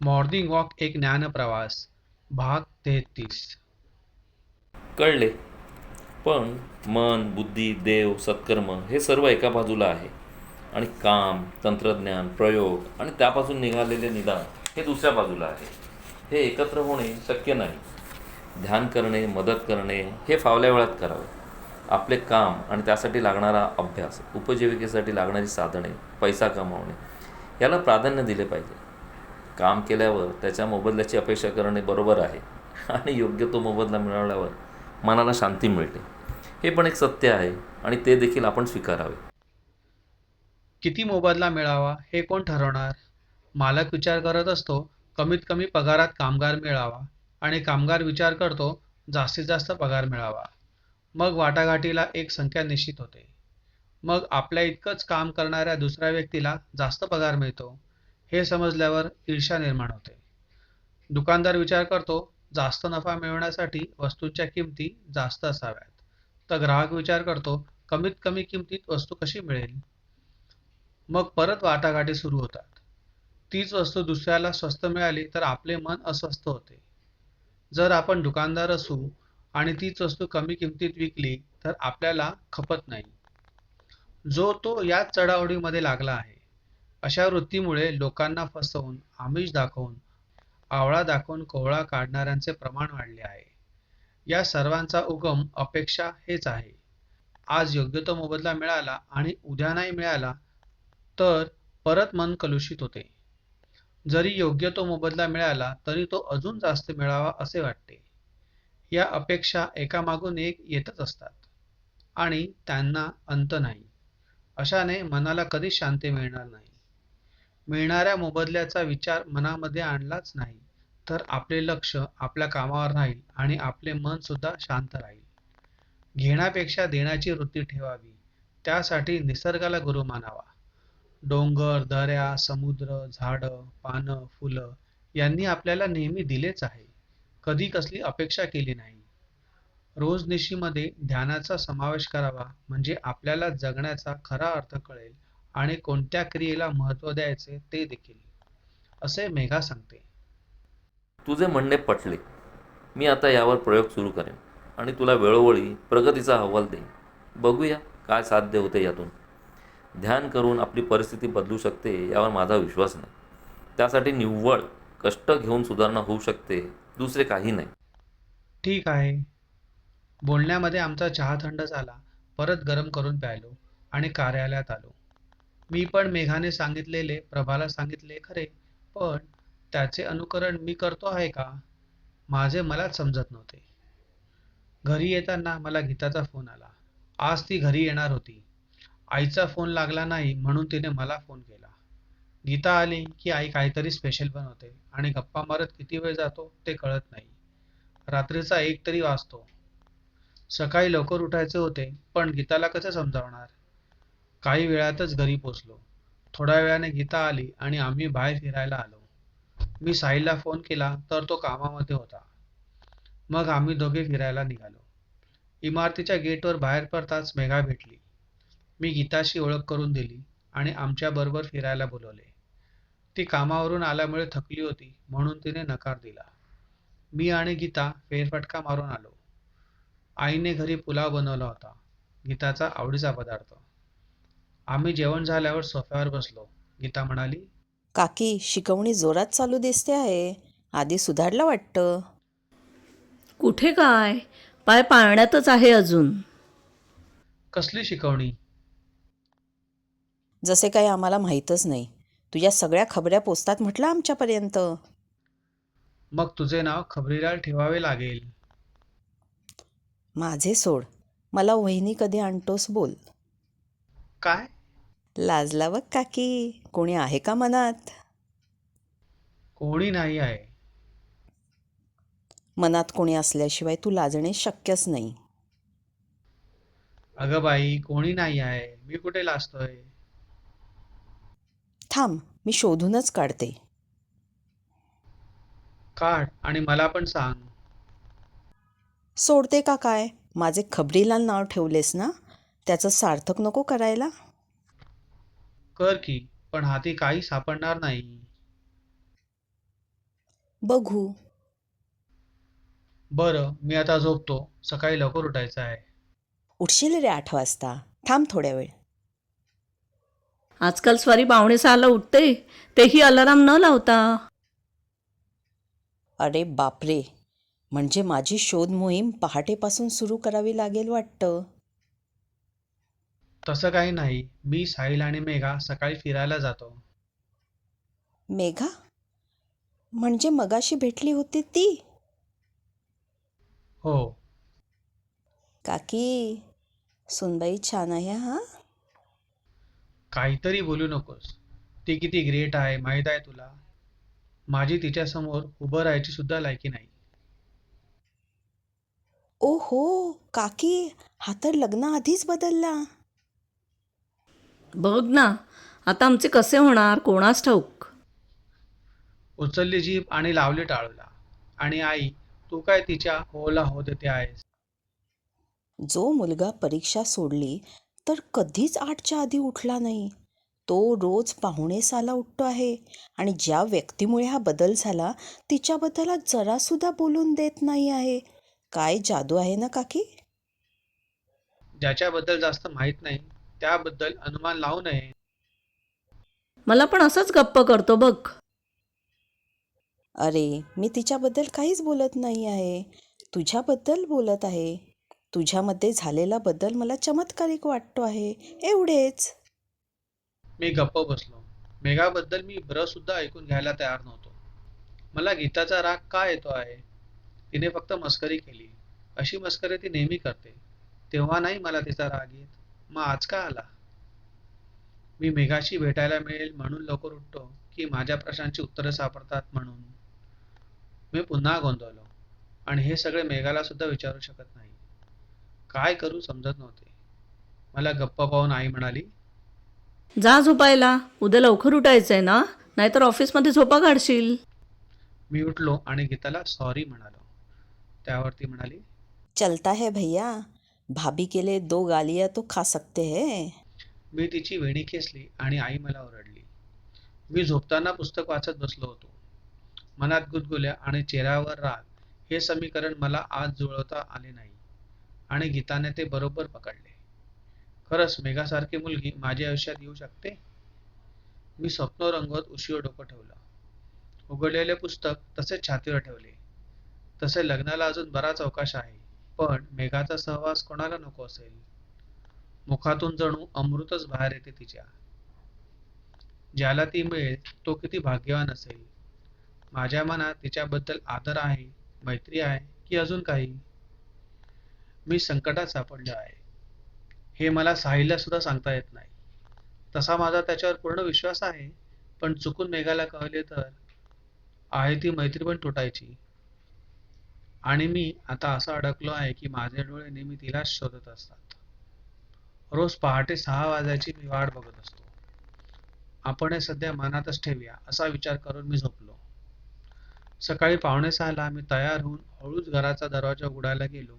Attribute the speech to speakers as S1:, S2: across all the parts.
S1: Morning walk एक ज्ञानप्रवास भाग 33.
S2: कळले. पण मन, बुद्धी, देव, सत्कर्म हे सर्व एका बाजूला आहे आणि काम, तंत्रज्ञान, प्रयोग आणि त्यापासून निघालेले निदान हे दुसऱ्या बाजूला आहे. हे एकत्र होणे शक्य नाही. ध्यान करणे, मदत करणे हे फावल्या वेळात करावे. आपले काम आणि त्यासाठी लागणारा अभ्यास, उपजीविकेसाठी लागणारी साधने, पैसा कमावणे याला प्राधान्य दिले पाहिजे. काम केल्यावर त्याच्या मोबदल्याची अपेक्षा करणे बरोबर आहे आणि योग्य तो मोबदला मिळवल्यावर मनाला शांती मिळते. हे पण एक सत्य आहे आणि ते देखील आपण स्वीकारावे.
S1: किती मोबदला मिळावा हे कोण ठरवणार? मालक विचार करत असतो कमीत कमी पगारात कामगार मिळावा आणि कामगार विचार करतो जास्तीत जास्त पगार मिळावा. मग वाटाघाटीला एक संख्या निश्चित होते. मग आपल्या इतकंच काम करणाऱ्या दुसऱ्या व्यक्तीला जास्त पगार मिळतो हे समजल्यावर ईर्ष्या निर्माण होते. दुकानदार विचार करतो जास्त नफा मिळवण्यासाठी वस्तूंच्या किमती जास्त असाव्यात, तर ग्राहक विचार करतो कमीत कमी किमतीत वस्तू कशी मिळेल. मग परत वाटाघाटी सुरू होतात. तीच वस्तू दुसऱ्याला स्वस्त मिळाली तर आपले मन अस्वस्थ होते. जर आपण दुकानदार असू आणि तीच वस्तू कमी किमतीत विकली तर आपल्याला खपत नाही. जो तो याच चढाओढीमध्ये लागला आहे. अशा वृत्तीमुळे लोकांना फसवून, आमिष दाखवून, आवळा दाखवून कोहळा काढणाऱ्यांचे प्रमाण वाढले आहे. या सर्वांचा उगम अपेक्षा हेच आहे. आज योग्य तो मोबदला मिळाला आणि उद्या नाही मिळाला तर परत मन कलुषित होते. जरी योग्य तो मोबदला मिळाला तरी तो अजून जास्त मिळावा असे वाटते. या अपेक्षा एकामागून एक येतच असतात आणि त्यांना अंत नाही. अशाने मनाला कधीच शांती मिळणार नाही. मिळणाऱ्या मोबदल्याचा विचार मनामध्ये आणलाच नाही तर आपले लक्ष आपल्या कामावर राहील आणि आपले मन सुद्धा शांत राहील. घेण्यापेक्षा देण्याची वृत्ती ठेवावी. त्यासाठी निसर्गाला गुरु मानावा. डोंगर, दऱ्या, समुद्र, झाडं, पानं, फुलं यांनी आपल्याला नेहमी दिलेच आहे. कधी कसली अपेक्षा केली नाही. रोजनिशीमध्ये ध्यानाचा समावेश करावा म्हणजे आपल्याला जगण्याचा खरा अर्थ कळेल आणि कोणत्या क्रियेला महत्त्व द्यायचे ते देखील, असे मेघा सांगते.
S2: तुझे म्हणणे पटले. मी आता यावर प्रयोग सुरू करेन आणि तुला वेळोवेळी प्रगतीचा अहवाल देईन. बघूया काय साध्य होते यातून. ध्यान करून आपली परिस्थिती बदलू शकते यावर माझा विश्वास नाही. त्यासाठी निव्वळ कष्ट घेऊन सुधारणा होऊ शकते, दुसरे काही नाही.
S1: ठीक आहे. बोलण्यामध्ये आमचा चहा थंड झाला. परत गरम करून प्यायलो आणि कार्यालयात आलो. मी पण मेघाने सांगितलेले प्रभाला सांगितले खरे, पण त्याचे अनुकरण मी करतो आहे का? माझे मलाच समजत नव्हते. घरी येताना मला गीताचा फोन आला. आज ती घरी येणार होती. आईचा फोन लागला नाही म्हणून तिने मला फोन केला. गीता आली की आई काहीतरी स्पेशल बनवते आणि गप्पा मारत किती वेळ जातो ते कळत नाही. रात्रीचा 1 तरी वाजतो. सकाळी लवकर उठायचे होते, पण गीताला कसे समजावणार? काही वेळातच घरी पोचलो. थोड्या वेळाने गीता आली आणि आम्ही बाहेर फिरायला आलो. मी साहिलला फोन केला तर तो कामामध्ये होता. मग आम्ही दोघे फिरायला निघालो. इमारतीच्या गेटवर बाहेर पडताच मेघा भेटली. मी गीताशी ओळख करून दिली आणि आमच्याबरोबर फिरायला बोलवले. ती कामावरून आल्यामुळे थकली होती म्हणून तिने नकार दिला. मी आणि गीता फेरफटका मारून आलो. आईने घरी पुलाव बनवला होता, गीताचा आवडीचा पदार्थ. आम्ही जेवण झाल्यावर सोफ्यावर बसलो. गीता म्हणाली,
S3: काकी, शिकवणी जोरात चालू दिसते आहे. आधी सुधारलं वाटतं.
S4: कुठे काय, पाय पाळण्यातच आहे अजून.
S1: कसली शिकवणी?
S3: जसे काही आम्हाला माहीतच नाही. तुझ्या सगळ्या खबऱ्या पोचतात म्हटलं आमच्यापर्यंत.
S1: मग तुझे नाव खबरीलाल ठेवावे लागेल.
S3: माझे सोड. मला वहिनी कधी आणतोस बोल.
S1: काय?
S3: लाजला बघ काकी. कोणी आहे का मनात?
S1: कोणी नाही आहे.
S3: मनात कोणी असल्याशिवाय तू लाजणे शक्यच नाही.
S1: अगं बाई, कोणी नाही आहे. मी कुठे लाजतोय?
S3: थांब, मी शोधूनच काढते.
S1: काढ आणि मला पण सांग.
S3: सोडते का काय? माझे खबरीलाल नाव ठेवलेस ना, त्याचं सार्थक नको करायला.
S1: कर की, पण हाती काही सापडणार नाही.
S3: बघू.
S1: बरं, मी आता झोपतो. सकाळी लवकर उठायचं आहे.
S3: उठशील रे 8 वाजता. थांब थोड्या वेळ.
S4: आजकाल स्वारी 5:45ला उठते, तेही अलाराम न लावता.
S3: अरे बापरे, म्हणजे माझी शोध मोहीम पहाटेपासून सुरू करावी लागेल वाटतं.
S1: तसं काही नाही. मी, साहिल आणि मेघा सकाळी फिरायला जातो.
S3: मेघा? म्हणजे मगाशी भेटली होती ती?
S1: हो,
S3: काकी, सुनबाई छान आहे हा.
S1: काहीतरी बोलू नकोस. ती किती ग्रेट आहे माहीत आहे तुला? माझी तिच्यासमोर उभं राहायची सुद्धा लायकी नाही.
S3: ओहो, काकी, हा तर लग्नाआधीच बदलला.
S4: बघ ना, आता आमचे कसे होणार कोणास ठाऊक.
S1: उचलली जीभ आणि लावली टाळूला. आणि आई, तू काय तिच्या होला हो देते आहेस?
S3: जो मुलगा परीक्षा सोडली तर कधीच 8च्या आधी उठला नाही, तो रोज 5:45ला उठतो आहे. आणि ज्या व्यक्तीमुळे हा बदल झाला तिच्याबद्दल हा जरासुद्धा बोलून देत नाही आहे. काय जादू आहे ना काकी.
S1: ज्याच्याबद्दल जास्त माहीत नाही त्याबद्दल अनुमान लावू नये.
S3: मला पण असंच गप्प करतो बघ. अरे, मी तिच्याबद्दल काहीच बोलत नाही आहे, तुझ्याबद्दल बोलत आहे. तुझ्यामध्ये झालेला बदल मला चमत्कारिक वाटतो आहे, एवढेच.
S1: मी गप्प बसलो. मेघाबद्दल मी सुद्धा ऐकून घ्यायला तयार नव्हतो. मला गीताचा राग का येतो आहे? तिने फक्त मस्करी केली. अशी मस्करी ती नेहमी करते. तेव्हा नाही मला तिचा राग येत. मग आज का आला? मी मेघाशी भेटायला मिळेल म्हणून लवकर उठतो की माझ्या प्रश्नांची उत्तरं सापडतात म्हणून? मी पुन्हा गोंधळलो. आणि हे सगळे मेघाला सुद्धा विचारू शकत नाही. काय करू समजत नव्हते. मला गप्प पाहून आई म्हणाली,
S4: जा झोपायला, उद्या लवकर उठायचंय ना, नाहीतर ऑफिसमध्ये झोपा काढशील.
S1: मी उठलो आणि गीताला सॉरी म्हणालो. त्यावर ती म्हणाली,
S3: चलता है भैया, भाभी के लिए 2 गालियां तो खा सकते हैं.
S1: मी तिची वेणी खेचली आणि आई मला ओरडली. मी झोपताना पुस्तक वाचत बसलो होतो. मनात गुदगुल्या आणि चेहऱ्यावर राग हे समीकरण मला आज जुळवता आले नाही. आणि गीताने ते बरोबर पकडले. खरंच मेघासारखी मुलगी माझ्या आयुष्यात येऊ शकते? मी स्वप्न रंगवत उशीवर डोकं ठेवलं. उघडलेले पुस्तक तसेच छातीवर ठेवले. तसे लग्नाला अजून बराच अवकाश आहे. पण मेघाचा सहवास कोणाला नको असेल? मुखातून जणू अमृतच बाहेर येते तिच्या. ज्याला ती मिळेल तो किती भाग्यवान असेल. माझ्या मनात तिच्याबद्दल आदर आहे, मैत्री आहे की अजून काही? मी संकटात सापडलो आहे. हे मला साहिलला सुद्धा सांगता येत नाही. तसा माझा त्याच्यावर पूर्ण विश्वास आहे. पण चुकून मेघाला कळले तर आहे ती मैत्री पण तुटायची. आणि मी आता असं अडकलो आहे की माझे डोळे नेहमी तिलाच शोधत असतात. रोज पहाटे 6 वाजायची मी वाट बघत असतो. आपण हे सध्या मनातच ठेवूया असा विचार करून मी झोपलो. सकाळी 5:45ला मी तयार होऊन हळूच घराचा दरवाजा उघडायला गेलो.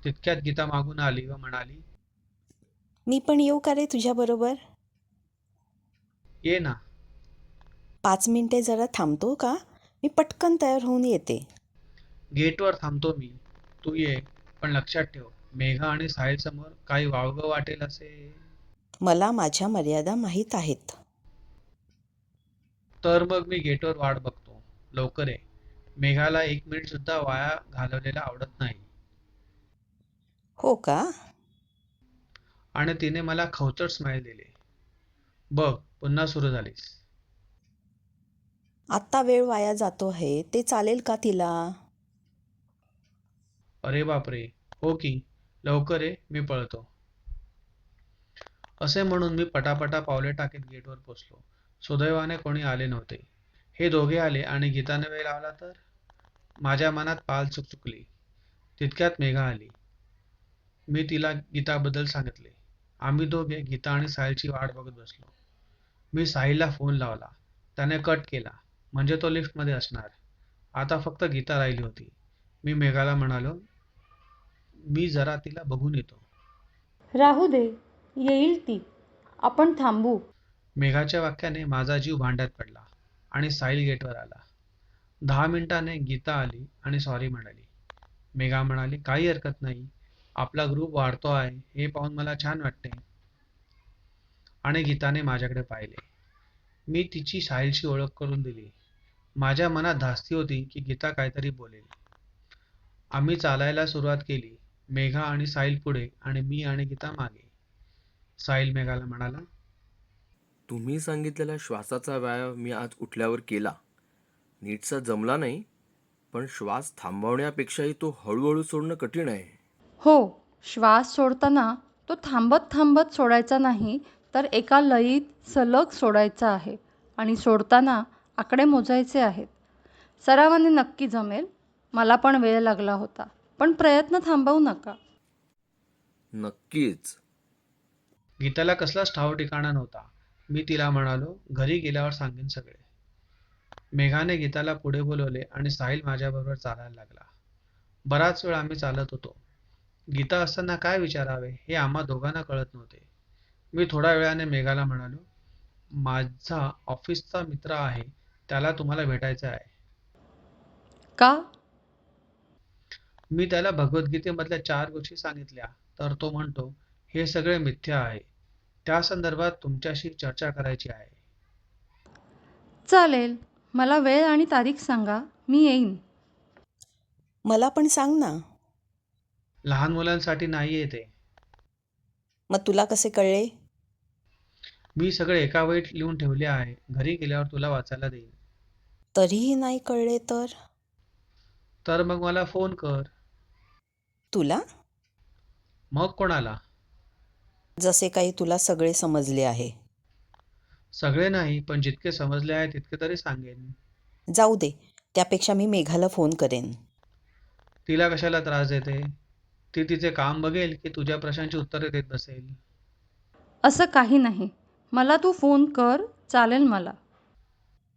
S1: तितक्यात गीता मागून आली व म्हणाली,
S3: मी पण येऊ का रे तुझ्याबरोबर?
S1: ये ना.
S3: 5 मिनिटे जरा थांबतो का? मी पटकन तयार होऊन येते.
S1: गेटवर थांबतो मी. तू ये. पण लक्षात ठेव, मेघा आणि साहिल समोर काही वावगं वाटेल असे.
S3: मला माझ्या मर्यादा माहीत आहेत.
S1: तर मग मी गेटवर वाट बघतो. लवकर ये. मेघाला 1 मिनिट सुद्धा वाया घालवलेला आवडत नाही.
S3: हो का?
S1: आणि तिने मला खवचट स्माईल दिली. बघ, पुन्हा सुरू झालीस.
S3: आत्ता वेळ वाया जातो आहे, ते चालेल का तिला?
S1: अरे बापरे. हो की. लवकर ये, मी पळतो. असे म्हणून मी पटापटा पावले टाकीत गेटवर पोचलो. सुदैवाने कोणी आले नव्हते. हे दोघे आले आणि गीताने वेळ लावला तर? माझ्या मनात पाल चुकचुकली. तितक्यात मेघा आली. मी तिला गीताबद्दल सांगितले. आम्ही दोघे गीता आणि साहिलची वाट बघत बसलो. मी साहिलला फोन लावला. त्याने कट केला. म्हणजे तो लिफ्टमध्ये असणार. आता फक्त गीता राहिली होती. मी मेघाला म्हणालो, मी जरा तिला बघून येतो.
S5: राहू दे, येईल ती. आपण थांबू.
S1: मेघाच्या वाक्याने माझा जीव भांड्यात पडला आणि साहिल गेटवर आला. 10 मिनिटांनी गीता आली आणि सॉरी म्हणाली. मेघा म्हणाली, काही हरकत नाही. आपला ग्रुप वाढतो आहे हे पाहून मला छान वाटते. आणि गीताने माझ्याकडे पाहिले. मी तिची साहिलशी ओळख करून दिली. माझ्या मनात धास्ती होती की गीता काहीतरी बोलेल. आम्ही चालायला सुरुवात केली. मेघा आणि साहिल पुढे आणि मी आणि गीता मागे. साहिल मेघाला म्हणाला,
S6: तुम्ही सांगितलेला श्वासाचा व्यायाम मी आज उठल्यावर केला. नीटसा जमला नाही, पण श्वास थांबवण्यापेक्षाही तो हळूहळू सोडणं कठीण आहे.
S5: हो, श्वास सोडताना तो थांबत थांबत सोडायचा नाही, तर एका लयीत सलग सोडायचा आहे आणि सोडताना आकडे मोजायचे आहेत. सरावाने नक्की जमेल. मला पण वेळ लागला होता, पण प्रयत्न थांबवू नका.
S6: नक्कीच.
S1: गीताला कसलाच ठाव ठिकाणा नव्हता. मी तिला म्हणालो, घरी गेल्यावर सांगेन सगळे. मेघाने गीताला पुढे बोलवले आणि साहिल माझ्याबरोबर चालायला लागला. बराच वेळ आम्ही चालत होतो. गीता असताना काय विचारावे हे आम्हा दोघांना कळत नव्हते. मी थोड्या वेळाने मेघाला म्हणालो, माझा ऑफिसचा मित्र आहे, त्याला तुम्हाला भेटायचं आहे.
S5: का?
S1: मी त्याला भगवद्गीतेमधल्या 4 गोष्टी सांगितल्या, तर तो म्हणतो, हे सगळे मिथ्या आहे. त्या संदर्भात तुमच्याशी चर्चा करायची आहे.
S5: चालेल. मला वेळ आणि तारीख सांगा, मी येईन.
S3: मला पण सांग ना.
S1: लहान मुलांसाठी नाही आहे ते.
S3: मग तुला कसे कळले?
S1: मी सगळे एका वहीत लिहून ठेवले आहे. घरी गेल्यावर तुला वाचायला देईन.
S3: तरीही नाही कळले तर?
S1: तर मग मला फोन कर.
S3: तुला?
S1: मग कोणाला?
S3: जसे काही तुला सगळे समजले आहे.
S1: सगळे नाही, पण जितके समजले आहे तितके तरी सांगेन.
S3: जाऊ दे, त्यापेक्षा मी मेघाला फोन करेन.
S1: तिला कशाला त्रास देते? ती तिचे काम बघेल की तुझ्या प्रश्नांची उत्तरे देत बसेल?
S5: असं काही नाही. मला तू फोन कर, चालेल मला.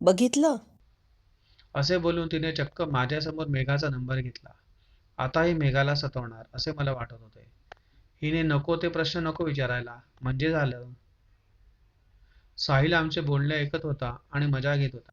S3: बघितलं?
S1: असे बोलून तिने चक्क माझ्यासमोर मेघाचा नंबर घेतला. आता ही मेघाला सतवणार असे मला वाटत होते. हिने नको ते प्रश्न नको विचारायला, म्हणजे झालं. साहिल आमचे बोलणे ऐकत होता आणि मजा घेत होता.